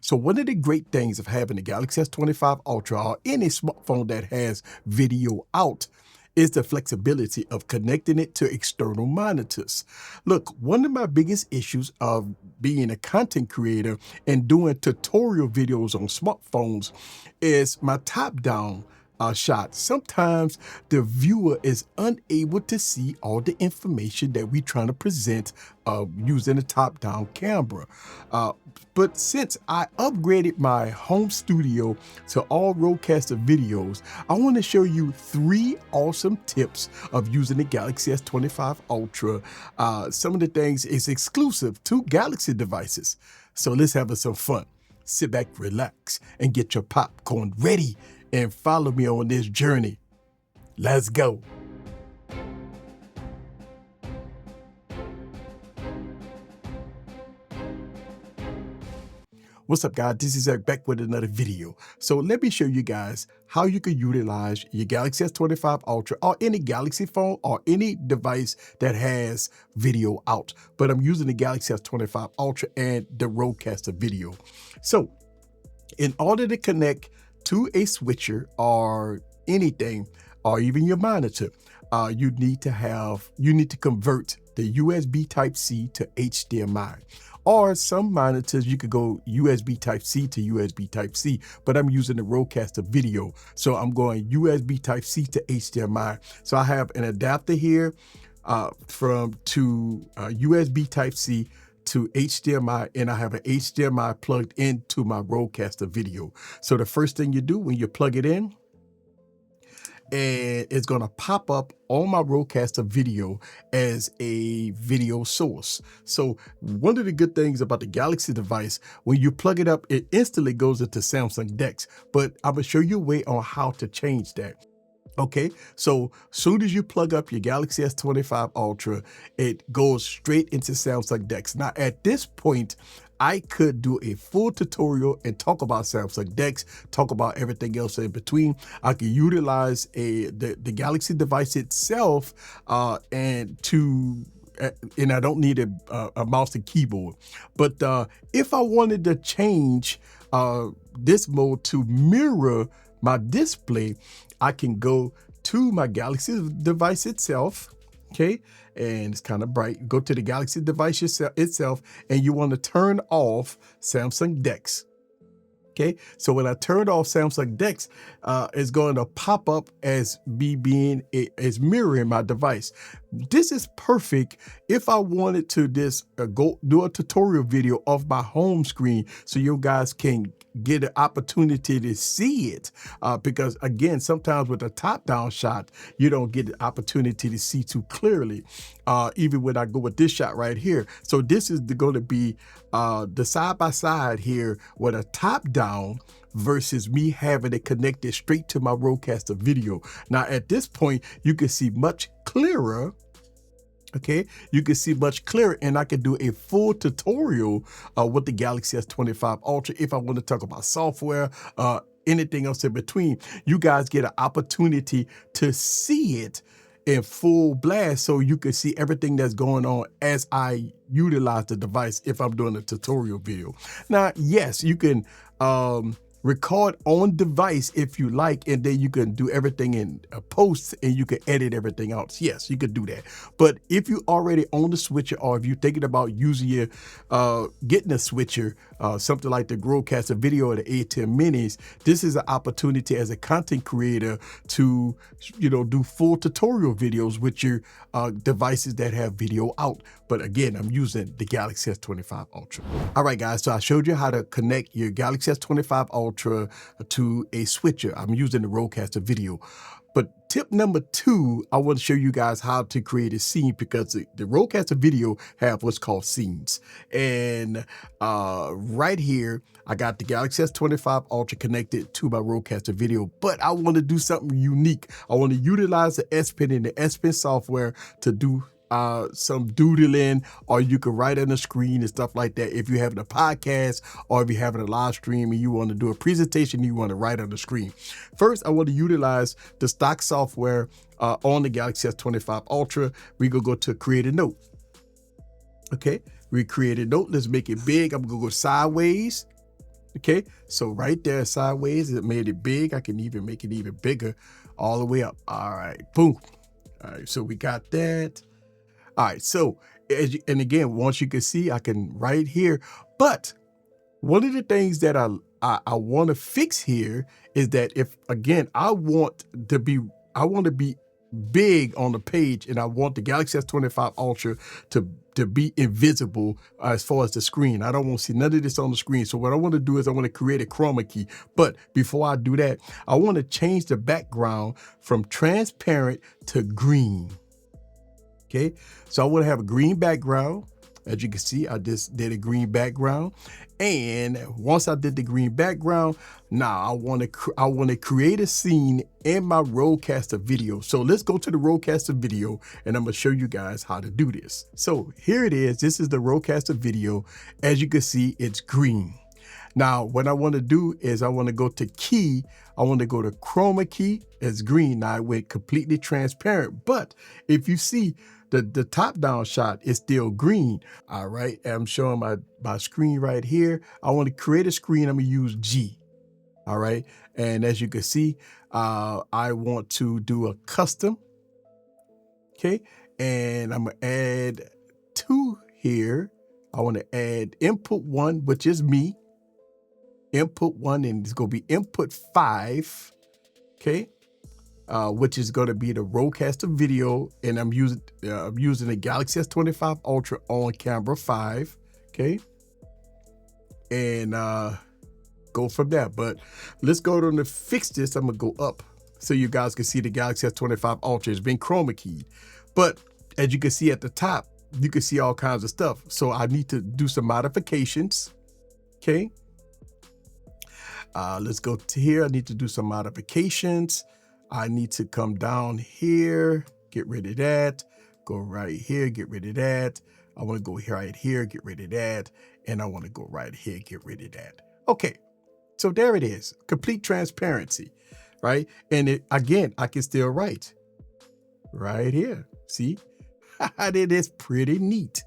So one of the great things of having the Galaxy S25 Ultra or any smartphone that has video out is the flexibility of connecting it to external monitors. Look, one of my biggest issues of being a content creator and doing tutorial videos on smartphones is my top-down shot. Sometimes the viewer is unable to see all the information that we're trying to present using a top-down camera. But since I upgraded my home studio to all Rodecaster videos, I want to show you 3 awesome tips of using the Galaxy S25 Ultra. Some of the things is exclusive to Galaxy devices. So let's have some fun. Sit back, relax, and get your popcorn ready and follow me on this journey. Let's go. What's up, guys? This is Eric back with another video. So let me show you guys how you can utilize your Galaxy S25 Ultra or any Galaxy phone or any device that has video out. But I'm using the Galaxy S25 Ultra and the Rodecaster video. So in order to connect to a switcher or anything, or even your monitor, you need to convert the USB Type-C to HDMI. Or some monitors, you could go USB Type-C to USB Type-C, but I'm using the Rodecaster video. So I'm going USB Type-C to HDMI. So I have an adapter here to USB Type-C to HDMI, and I have an HDMI plugged into my Rodecaster video. So the first thing you do when you plug it in, and it's going to pop up on my Rodecaster video as a video source. So one of the good things about the Galaxy device, when you plug it up, it instantly goes into Samsung DeX, but I'm going to show you a way on how to change that. Okay, so soon as you plug up your Galaxy S25 Ultra, it goes straight into Samsung DeX. Now, at this point, I could do a full tutorial and talk about Samsung DeX, talk about everything else in between. I can utilize the Galaxy device itself and I don't need a mouse and keyboard. But if I wanted to change this mode to mirror my display, I can go to my Galaxy device itself, okay? And it's kind of bright. Go to the Galaxy device itself, and you want to turn off Samsung DeX. Okay, so when I turn off Samsung DeX, it's going to pop up as as mirroring my device. This is perfect if I wanted to go do a tutorial video of my home screen so you guys can get an opportunity to see it. Because again, sometimes with a top-down shot, you don't get the opportunity to see too clearly, even when I go with this shot right here. So this is going to be the side-by-side here with a top-down versus me having it connected straight to my Rodecaster video. Now, at this point, you can see much clearer. Okay, you can see much clearer, and I can do a full tutorial with the Galaxy S25 Ultra if I want to talk about software, anything else in between. You guys get an opportunity to see it in full blast so you can see everything that's going on as I utilize the device if I'm doing a tutorial video. Now, yes, you can record on device if you like, and then you can do everything in post and you can edit everything else. Yes, you could do that. But if you already own the switcher, or if you're thinking about using your getting a switcher, something like the Rodecaster video or the A10 minis, this is an opportunity as a content creator to do full tutorial videos with your devices that have video out. But again, I'm using the Galaxy S25 Ultra. All right, guys, so I showed you how to connect your Galaxy S25 Ultra to a switcher. I'm using the Rodecaster video. But tip number 2, I want to show you guys how to create a scene, because the Rodecaster video have what's called scenes. And right here, I got the Galaxy S25 Ultra connected to my Rodecaster video, but I want to do something unique. I want to utilize the S Pen and the S Pen software to do some doodling, or you can write on the screen and stuff like that. If you're having a podcast or if you're having a live stream and you want to do a presentation, you want to write on the screen. First, I want to utilize the stock software on the Galaxy S25 Ultra. We're going to go to create a note. Okay, we create a note. Let's make it big. I'm going to go sideways. Okay, so right there sideways, it made it big. I can even make it even bigger all the way up. All right, boom. All right, so we got that. All right, so and again, once you can see, I can right here. But one of the things that I want to fix here is that if again I want to be big on the page, and I want the Galaxy S25 Ultra to be invisible as far as the screen. I don't want to see none of this on the screen. So what I want to do is I want to create a chroma key. But before I do that, I want to change the background from transparent to green. Okay, so I want to have a green background. As you can see, I just did a green background. And once I did the green background, now I want to create a scene in my Rodecaster video. So let's go to the Rodecaster video, and I'm going to show you guys how to do this. So here it is. This is the Rodecaster video. As you can see, it's green. Now, what I want to do is I want to go to key. I want to go to chroma key. It's green. Now I went completely transparent. But if you see, the top down shot is still green. All right, I'm showing my screen right here. I want to create a screen. I'm gonna use G. All right, and as you can see, I want to do a custom. Okay, and I'm gonna add 2 here. I want to add input 1, which is me. Input 1, and it's gonna be input 5. Okay. Which is going to be the Rodecaster video, and I'm using the Galaxy S25 Ultra on camera 5. Okay, and go from there. But let's go to fix this. I'm gonna go up so you guys can see the Galaxy S25 Ultra has been chroma keyed. But as you can see at the top, you can see all kinds of stuff. So I need to do some modifications. Okay, let's go to here. I need to do some modifications. I need to come down here, get rid of that, go right here, get rid of that. I want to go right here, get rid of that. And I want to go right here, get rid of that. Okay, so there it is, complete transparency, right? And again, I can still write right here. See, it is pretty neat,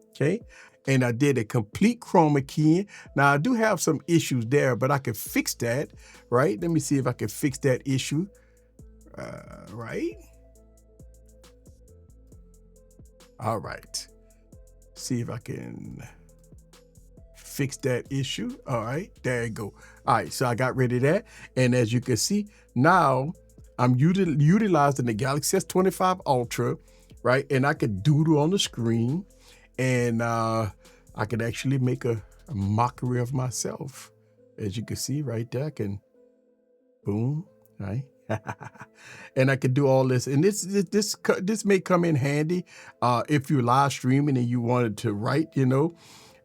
okay? And I did a complete chroma key. Now I do have some issues there, but I can fix that, right? Let me see if I can fix that issue. Right. All right. See if I can fix that issue. All right, there you go. All right, so I got rid of that. And as you can see, now I'm utilizing the Galaxy S25 Ultra, right? And I could doodle on the screen, and I could actually make a mockery of myself. As you can see right there, I can boom, right? And I could do all this, and this may come in handy if you're live streaming and you wanted to write, you know,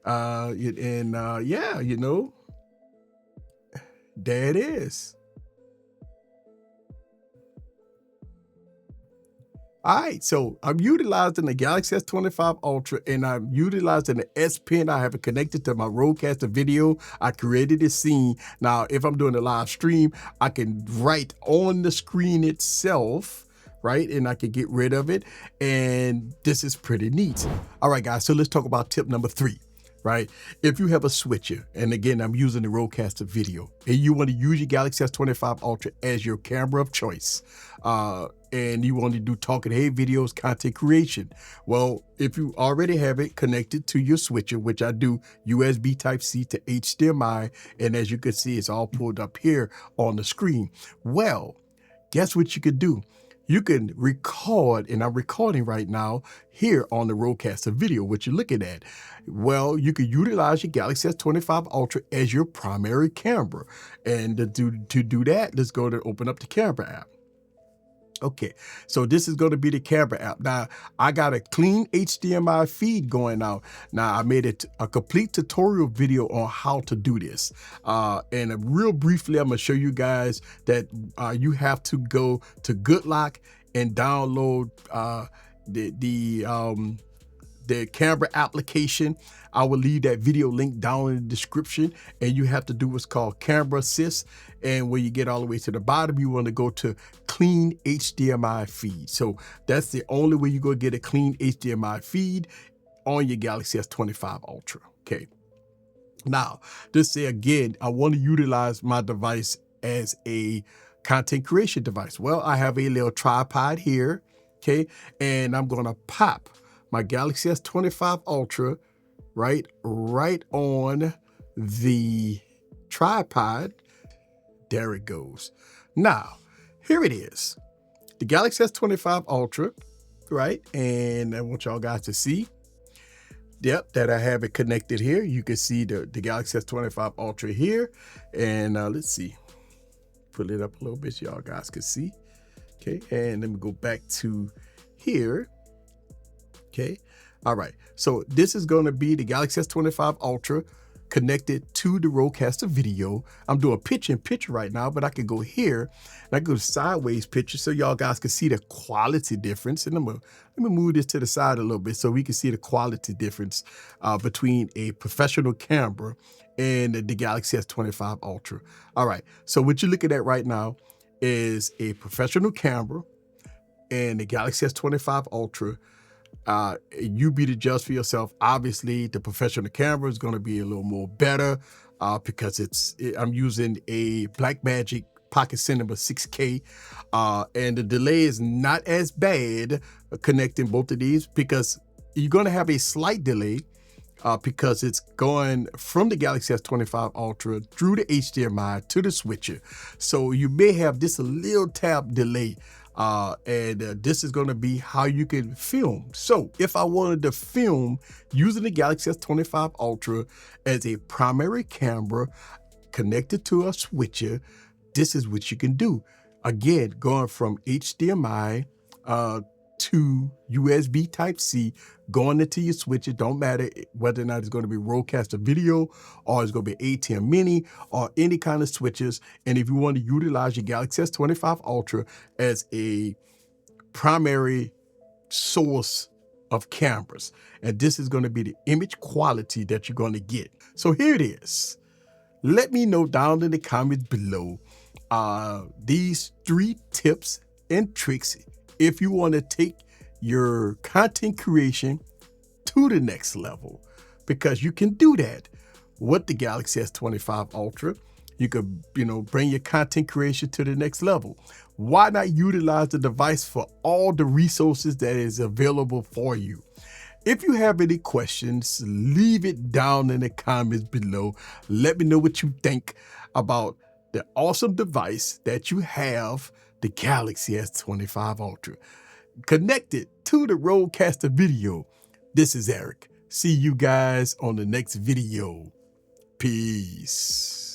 yeah, you know, there it is. All right, so I'm utilizing the Galaxy S25 Ultra, and I'm utilizing the S Pen. I have it connected to my Rodecaster video. I created this scene. Now, if I'm doing a live stream, I can write on the screen itself, right? And I can get rid of it. And this is pretty neat. All right, guys, so let's talk about tip number 3. Right? If you have a switcher, and again, I'm using the Rodecaster video, and you want to use your Galaxy S25 Ultra as your camera of choice, and you want to do talking head videos, content creation. Well, if you already have it connected to your switcher, which I do, USB Type-C to HDMI, and as you can see, it's all pulled up here on the screen. Well, guess what you could do? You can record, and I'm recording right now here on the Rodecaster video, which you're looking at. Well, you can utilize your Galaxy S25 Ultra as your primary camera. And to do that, let's go to open up the camera app. Okay, so this is going to be the camera app. Now, I got a clean HDMI feed going out. Now, I made a complete tutorial video on how to do this. And real briefly, I'm going to show you guys that you have to go to GoodLock and download the camera application. I will leave that video link down in the description, and you have to do what's called Camera Assist. And when you get all the way to the bottom, you want to go to clean HDMI feed. So that's the only way you're going to get a clean HDMI feed on your Galaxy S25 Ultra. Okay. Now, just say again, I want to utilize my device as a content creation device. Well, I have a little tripod here, okay? And I'm going to pop my Galaxy S25 Ultra right on the tripod. There it goes. Now, here it is. The Galaxy S25 Ultra, right? And I want y'all guys to see. Yep, that I have it connected here. You can see the Galaxy S25 Ultra here. And let's see. Pull it up a little bit so y'all guys can see. Okay, and let me go back to here. Okay, all right. So this is going to be the Galaxy S25 Ultra connected to the Rodecaster video. I'm doing picture right now, but I can go here and I can go to sideways picture so y'all guys can see the quality difference. And let me move this to the side a little bit so we can see the quality difference between a professional camera and the Galaxy S25 Ultra. All right, so what you're looking at right now is a professional camera and the Galaxy S25 Ultra. You be the judge for yourself. Obviously, the professional camera is going to be a little more better because I'm using a Blackmagic Pocket Cinema 6K, and the delay is not as bad connecting both of these because you're going to have a slight delay because it's going from the Galaxy S25 Ultra through the HDMI to the switcher. So you may have just a little tab delay. This is going to be how you can film. So if I wanted to film using the Galaxy S25 Ultra as a primary camera connected to a switcher, this is what you can do. Again, going from HDMI to USB Type-C, going into your switcher. Don't matter whether or not it's going to be Rodecaster video or it's going to be ATEM Mini or any kind of switches. And if you want to utilize your Galaxy S25 Ultra as a primary source of cameras, and this is going to be the image quality that you're going to get. So here it is. Let me know down in the comments below these 3 tips and tricks if you want to take your content creation to the next level, because you can do that with the Galaxy S25 Ultra. You could, bring your content creation to the next level. Why not utilize the device for all the resources that is available for you? If you have any questions, leave it down in the comments below. Let me know what you think about the awesome device that you have, the Galaxy S25 Ultra. Connected to the Rodecaster video. This is Eric. See you guys on the next video. Peace.